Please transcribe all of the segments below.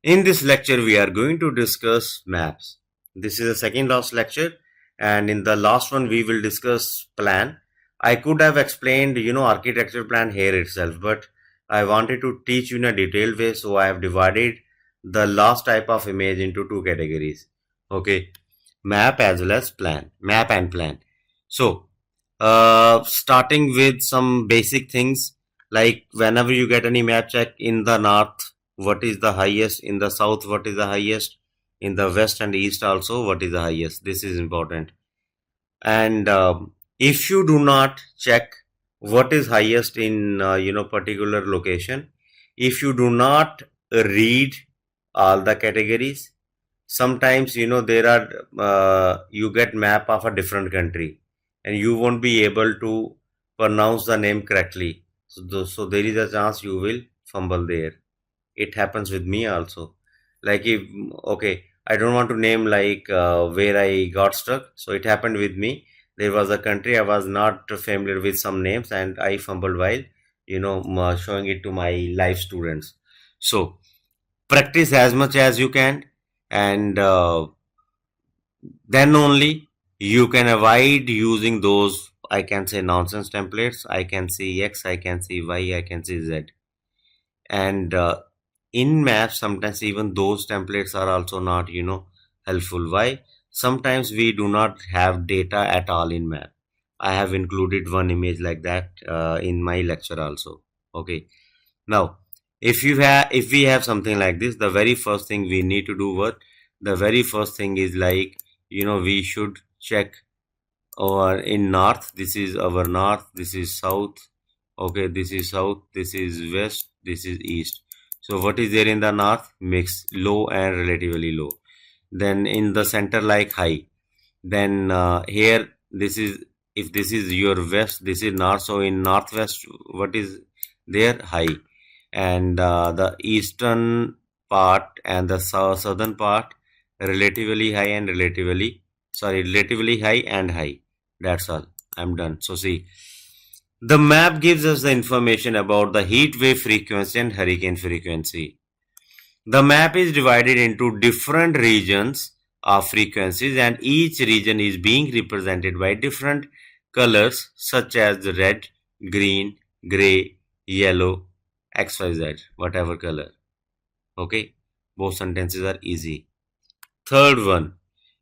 In this lecture, we are going to discuss maps. This is the second last lecture, and in the last one, we will discuss plan. I could have explained, architecture plan here itself, but I wanted to teach you in a detailed way, so I have divided the last type of image into two categories. Okay, map as well as plan, map and plan. So, starting with some basic things like whenever you get any map, check in the north what is the highest, in the south what is the highest, in the west and east also what is the highest. This is important. And if you do not check what is highest in particular location, if you do not read all the categories, sometimes there are you get map of a different country and you won't be able to pronounce the name correctly, so there is a chance you will fumble there. It happens with me also. Like if, okay, I don't want to name like where I got stuck, so it happened with me. There was a country I was not familiar with some names and I fumbled while showing it to my live students. So practice as much as you can, and then only you can avoid using those, I can say, nonsense templates. I can see X, I can see Y, I can see Z. And in maps, sometimes even those templates are also not helpful. Why? Sometimes we do not have data at all in map. I have included one image like that in my lecture also. Okay, now if we have something like this, the very first thing we need to do, what the very first thing is, like we should check, or in north, this is our north, this is south. Okay, this is south, this is west, this is east. So what is there in the north? Mix, low and relatively low. Then in the center, like high. Then here, this is, if this is your west, this is north, so in northwest what is there? High. And the eastern part and the southern part, relatively high and relatively high and high. That's all. I'm done. So see, the map gives us the information about the heat wave frequency and hurricane frequency. The map is divided into different regions of frequencies, and each region is being represented by different colors such as red, green, gray, yellow, XYZ, whatever color. Okay, both sentences are easy. Third one,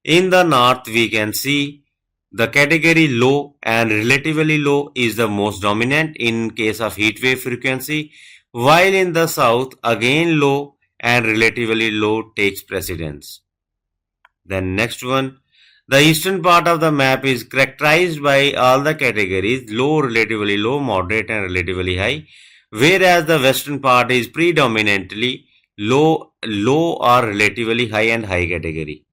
in the north we can see the category low and relatively low is the most dominant in case of heat wave frequency, while in the south again low and relatively low takes precedence. Then next one, the eastern part of the map is characterized by all the categories low, relatively low, moderate and relatively high, whereas the western part is predominantly low or relatively high and high category.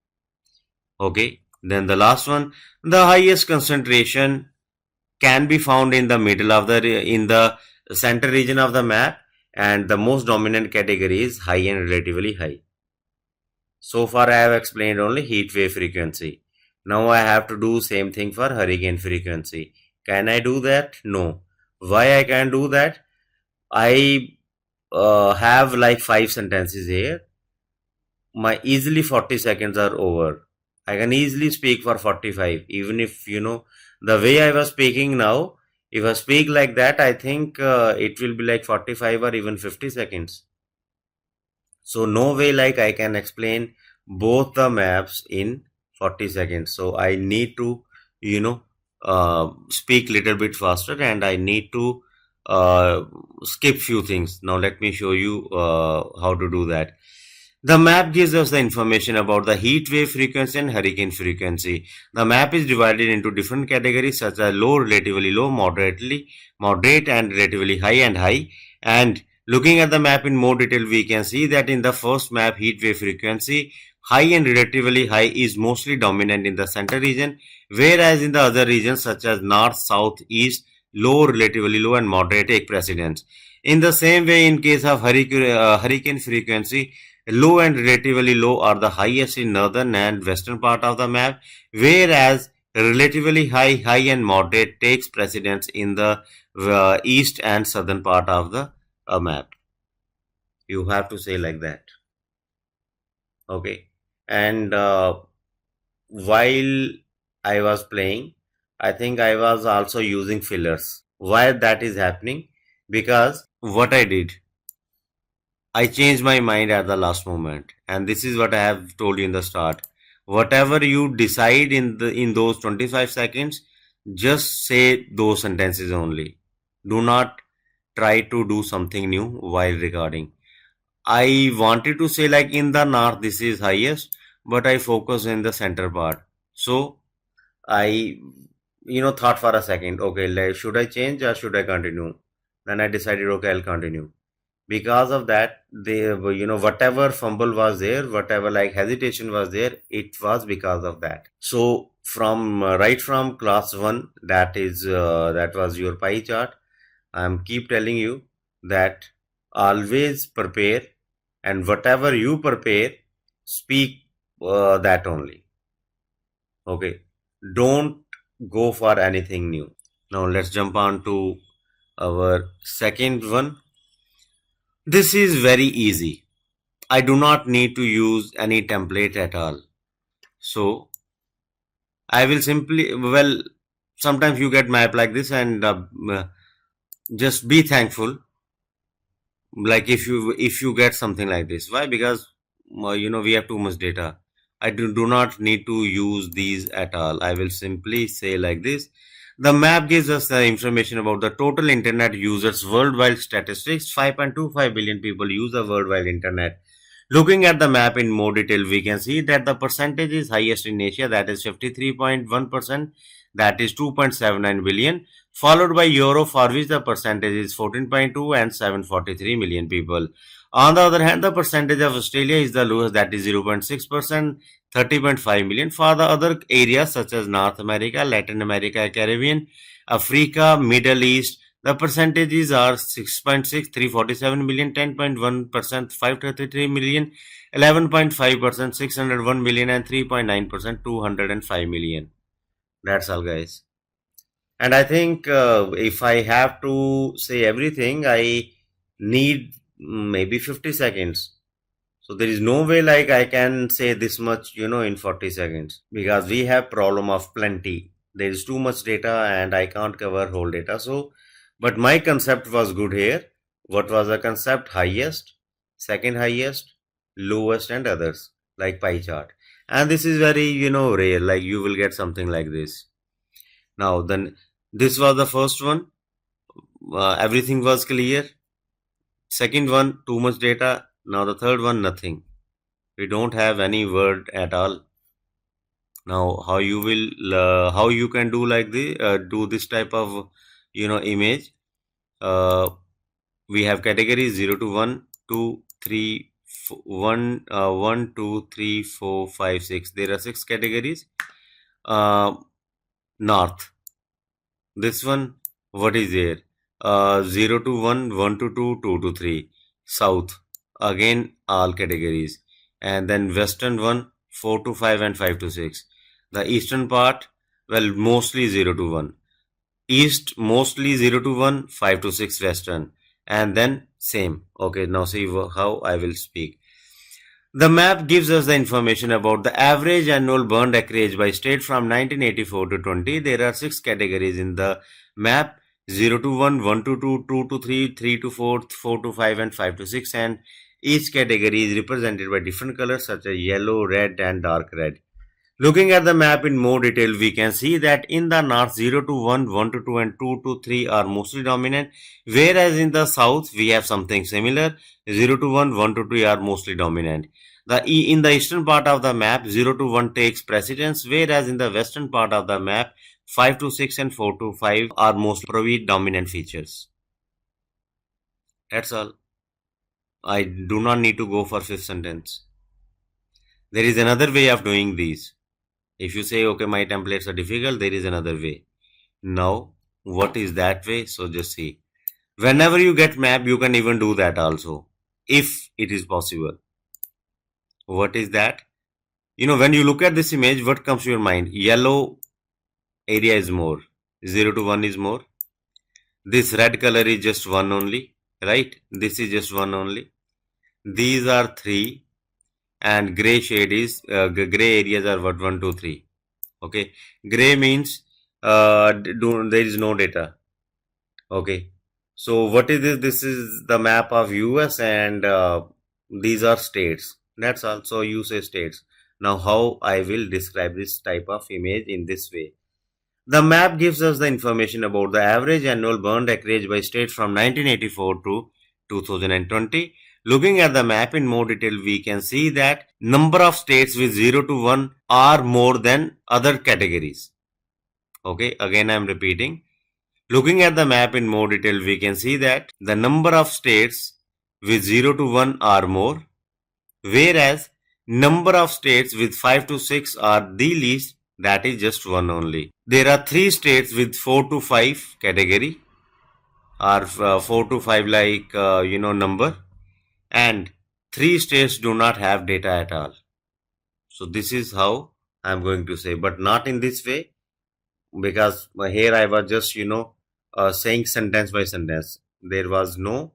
Okay, then the last one, the highest concentration can be found in the middle of in the center region of the map, and the most dominant category is high and relatively high. So far I have explained only heat wave frequency. Now I have to do same thing for hurricane frequency. Can I do that? No. Why I can do that? I have like 5 sentences here. My easily 40 seconds are over. I can easily speak for 45, even if the way I was speaking now, if I speak like that, I think it will be like 45 or even 50 seconds. So no way like I can explain both the maps in 40 seconds. So I need to speak little bit faster, and I need to skip few things. Now let me show you how to do that. The map gives us the information about the heat wave frequency and hurricane frequency. The map is divided into different categories such as low, relatively low, moderate and relatively high and high. And looking at the map in more detail, we can see that in the first map, heat wave frequency, high and relatively high is mostly dominant in the center region, whereas in the other regions such as north, south, east, low, relatively low and moderate take precedence. In the same way, in case of hurricane frequency, low and relatively low are the highest in northern and western part of the map, whereas relatively high, high and moderate takes precedence in the east and southern part of the map. You have to say like that. Okay. And while I was playing, I think I was also using fillers. Why that is happening? Because what I did, I changed my mind at the last moment, and this is what I have told you in the start. Whatever you decide in those 25 seconds, just say those sentences only. Do not try to do something new while recording. I wanted to say like in the north this is highest, but I focus in the center part. So I thought for a second, okay, like, should I change or should I continue? Then I decided, okay, I'll continue. Because of that, whatever fumble was there, whatever like hesitation was there, it was because of that. So from right from class 1, that was your pie chart. I'm keep telling you that always prepare, and whatever you prepare, speak that only. Okay, don't go for anything new. Now let's jump on to our second one. This is very easy. I do not need to use any template at all. So I will simply, well, sometimes you get map like this, and just be thankful. Like if you get something like this, why? Because we have too much data. I do not need to use these at all. I will simply say like this. The map gives us the information about the total internet users worldwide statistics. 5.25 billion people use the worldwide internet. Looking at the map in more detail, we can see that the percentage is highest in Asia, that is 53.1%, that is 2.79 billion, followed by Europe, for which the percentage is 14.2 and 743 million people. On the other hand, the percentage of Australia is the lowest, that is 0.6%, 30.5 million. For the other areas such as North America, Latin America, Caribbean, Africa, Middle East, the percentages are 6.6, 347 million, 10.1%, 533 million, 11.5%, 601 million, and 3.9%, 205 million. That's all, guys. And I think if I have to say everything, I need maybe 50 seconds. So there is no way like I can say this much, in 40 seconds, because we have problem of plenty. There is too much data and I can't cover whole data. So, but my concept was good here. What was the concept? Highest, second highest, lowest, and others, like pie chart. And this is very, rare. Like you will get something like this. Now, then this was the first one. Everything was clear. Second one, too much data. Now the third one, nothing. We don't have any word at all. Now how you can do like the do this type of image. uh, we have categories 0 to 1, 2, 3, 1, 1, 2, 3, 4, 5, 6. There are 6 categories. North, this one, what is there? 0 to 1, 1 to 2, 2 to 3. South, again all categories. And then western one, 4 to 5 and 5 to 6. The eastern part, well, mostly 0 to 1. East, mostly 0 to 1, 5 to 6 western. And then same. Okay, now see how I will speak. The map gives us the information about the average annual burned acreage by state from 1984 to 20. There are 6 categories in the map: 0 to 1, 1 to 2, 2 to 3, 3 to 4, 4 to 5, and 5 to 6. And each category is represented by different colors such as yellow, red, and dark red. Looking at the map in more detail, we can see that in the north 0 to 1, 1 to 2, and 2 to 3 are mostly dominant, whereas in the south we have something similar. 0 to 1, 1 to 2 are mostly dominant. In the eastern part of the map, 0 to 1 takes precedence, whereas in the western part of the map, 5 to 6 and 4 to 5 are mostly provide dominant features. That's all. I do not need to go for fifth sentence. There is another way of doing these. If you say, okay, my templates are difficult, there is another way. Now, what is that way? So just see. Whenever you get map, you can even do that also, if it is possible. What is that? When you look at this image, what comes to your mind? Yellow area is more. 0 to 1 is more. This red color is just 1 only, right? This is just 1 only. These are 3. and gray shade is gray areas are what 1, 2, 3. Okay, gray means there is no data. Okay, so what is this? This is the map of US, and these are states. That's also you say states. Now, how I will describe this type of image in this way? The map gives us the information about the average annual burned acreage by state from 1984 to 2020. Looking at the map in more detail, we can see that number of states with 0 to 1 are more than other categories. Okay, again I am repeating. Looking at the map in more detail, we can see that the number of states with 0 to 1 are more, whereas number of states with 5 to 6 are the least, that is just 1 only. There are 3 states with 4 to 5 category, or 4 to 5 like number, and 3 states do not have data at all. So this is how I am going to say, but not in this way, because here I was just saying sentence by sentence. There was no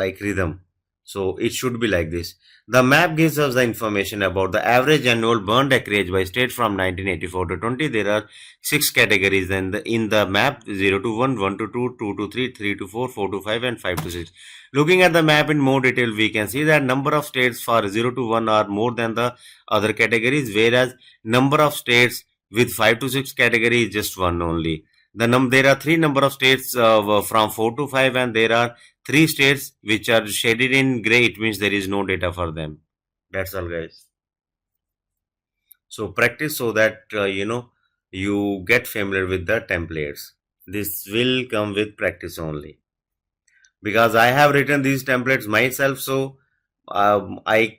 like rhythm, so it should be like this. The map gives us the information about the average annual burned acreage by state from 1984 to 20. There are 6 categories in the map: 0 to 1, 1 to 2, 2 to 3, 3 to 4, 4 to 5, and 5 to 6. Looking at the map in more detail, we can see that number of states for 0 to 1 are more than the other categories, whereas number of states with 5 to 6 category is just 1 only. There are 3 number of states from 4 to 5, and there are 3 states which are shaded in gray. It means there is no data for them. That's all, guys. So practice so that you get familiar with the templates. This will come with practice only, because I have written these templates myself. So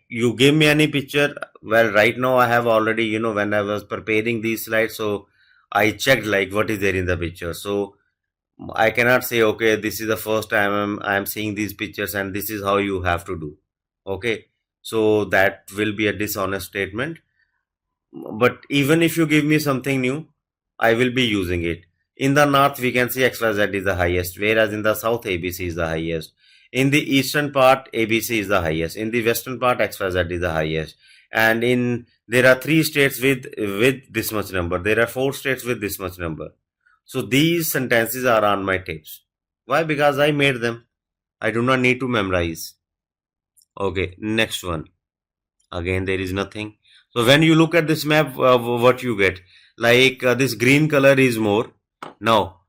you give me any picture. Well, right now I have already, when I was preparing these slides, so I checked like what is there in the picture. So I cannot say, okay, this is the first time I'm seeing these pictures and this is how you have to do. Okay, so that will be a dishonest statement. But even if you give me something new, I will be using it. In the north, we can see XYZ is the highest, whereas in the south, ABC is the highest. In the eastern part, ABC is the highest. In the western part, XYZ is the highest. And there are 3 states with this much number. There are 4 states with this much number. So these sentences are on my tapes. Why? Because I made them. I do not need to memorize. Okay, next one. Again, there is nothing. So when you look at this map, what you get? Like this green color is more. Now,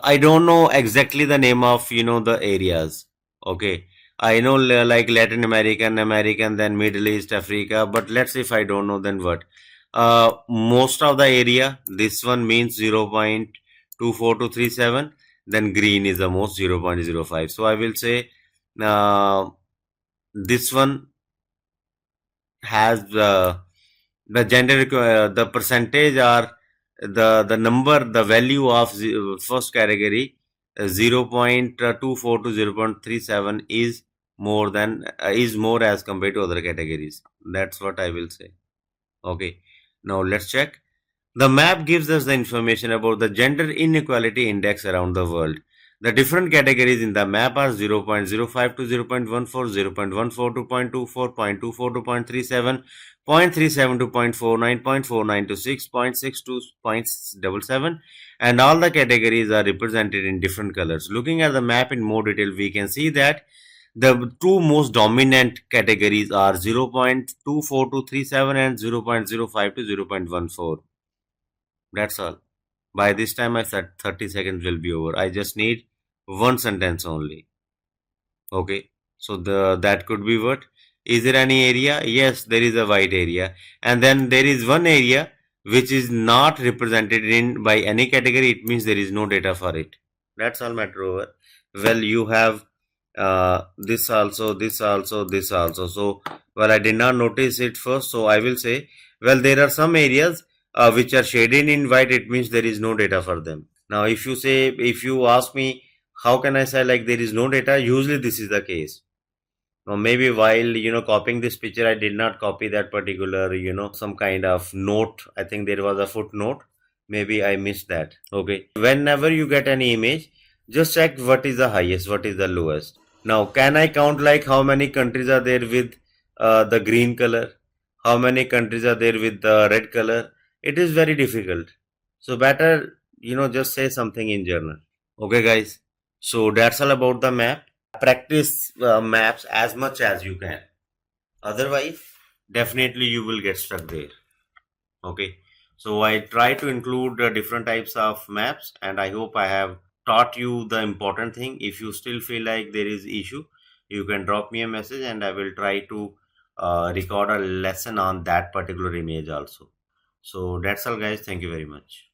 I don't know exactly the name of, the areas. Okay. I know like Latin American, then Middle East, Africa. But let's say if I don't know, then what? Most of the area, this one means 0.24237. Then green is the most, 0.05. So I will say this one has the gender, the percentage, or the number, the value of first category 0.24 to 0.37 is more than is more as compared to other categories. That's what I will say. Okay, now let's check. The map gives us the information about the gender inequality index around the world. The different categories in the map are 0.05 to 0.14, 0.14 to 0.24, 0.24 to 0.37, 0.37 to 0.49, 0.49 to 6.6 to 0.77, and all the categories are represented in different colors. Looking at the map in more detail, we can see that the 2 most dominant categories are 0.24 to 37 and 0.05 to 0.14. That's all. By this time, I said 30 seconds will be over. I just need one sentence only. Okay. So that could be what? Is there any area? Yes, there is a white area. And then there is one area which is not represented in by any category. It means there is no data for it. That's all matter over. Well, you have this also, this also, this also. So, well, I did not notice it first. So I will say, well, there are some areas which are shaded in white. It means there is no data for them. Now, if you ask me, how can I say like there is no data? Usually this is the case. Now, maybe while, copying this picture, I did not copy that particular, some kind of note. I think there was a footnote. Maybe I missed that. Okay. Whenever you get any image, just check what is the highest, what is the lowest. Now, can I count like how many countries are there with the green color? How many countries are there with the red color? It is very difficult. So better, just say something in journal. Okay, guys. So that's all about the map. Practice maps as much as you can. Otherwise, definitely you will get stuck there. Okay. So I try to include different types of maps, and I hope I have taught you the important thing. If you still feel like there is issue, you can drop me a message and I will try to record a lesson on that particular image also. So that's all, guys. Thank you very much.